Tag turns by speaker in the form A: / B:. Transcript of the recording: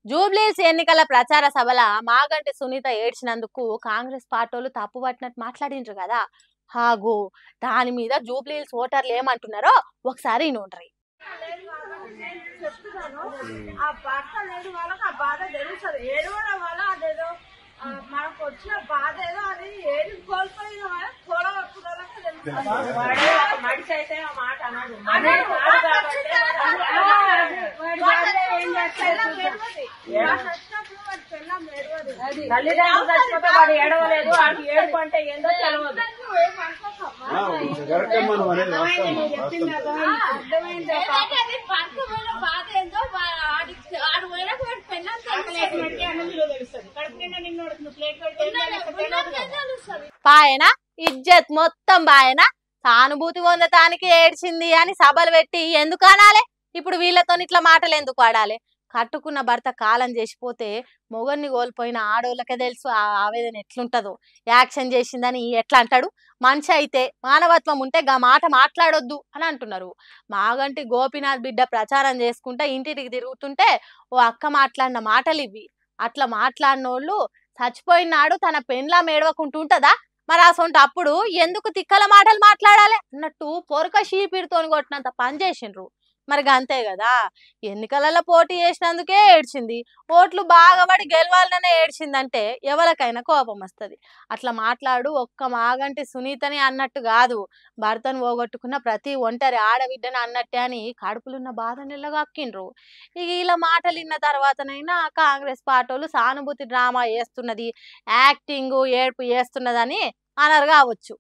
A: జూబ్లీహిల్స్ ఎన్నికల ప్రచార సభల మాగంటి సునీత ఏడ్చినందుకు కాంగ్రెస్ పార్టీలు తప్పు పట్టినట్టు మాట్లాడిండ్రు కదా. హాగో దాని మీద జూబ్లీహిల్స్ ఓటర్లు ఏమంటున్నారో ఒకసారి నోండ్రి.
B: మనకు వచ్చిన బాధ ఏదో అది ఏది కోల్పోయిన మనిషి అయితే ఆ మాట అన్నాడు. తల్లిదండ్రులు చచ్చిపోతే వాడు ఏడవలేదు, వాడికి ఏడుపు అంటే ఏందో తెలవదు.
A: పాయన ఇజ్జత్ మొత్తం బాయన సానుభూతి పొందటానికి ఏడ్చింది అని సభలు పెట్టి ఎందుకు అనాలే? ఇప్పుడు వీళ్ళతో ఇట్లా మాటలు ఎందుకు ఆడాలి? కట్టుకున్న భర్త కాలం చేసిపోతే మొగన్ని కోల్పోయిన ఆడోళ్ళకే తెలుసు ఆ ఆవేదన ఎట్లుంటదో. యాక్షన్ చేసిందని ఎట్లా అంటాడు? మనిషి అయితే మానవత్వం ఉంటే గా మాట మాట్లాడొద్దు అని అంటున్నారు. మాగంటి గోపీనాథ్ బిడ్డ ప్రచారం చేసుకుంటే ఇంటికి తిరుగుతుంటే ఓ అక్క మాట్లాడిన మాటలు ఇవి. అట్లా మాట్లాడినోళ్ళు చచ్చిపోయినాడు తన పెండ్లా మేడవకుంటుంటదా? మరి అసొంటి అప్పుడు ఎందుకు తిక్కల మాటలు మాట్లాడాలి అన్నట్టు పొరక షీపిడితోని కొట్టినంత పని చేసిండ్రు. మరి అంతే కదా, ఎన్నికలలో పోటీ చేసినందుకే ఏడ్చింది, ఓట్లు బాగా పడి గెలవాలనే ఏడ్చిందంటే ఎవరికైనా కోపం వస్తుంది. అట్లా మాట్లాడు ఒక్క మాగంటి సునీతని అన్నట్టు కాదు, భర్తను పోగొట్టుకున్న ప్రతి ఒంటరి ఆడబిడ్డని అన్నట్టే అని కడుపులున్న బాధ నిల్లగక్కిండ్రు. ఇక ఇలా మాటలు విన్న తర్వాతనైనా కాంగ్రెస్ పార్టీలు సానుభూతి డ్రామా చేస్తున్నది, యాక్టింగ్ ఏడుపు చేస్తున్నదని అనరు కావచ్చు.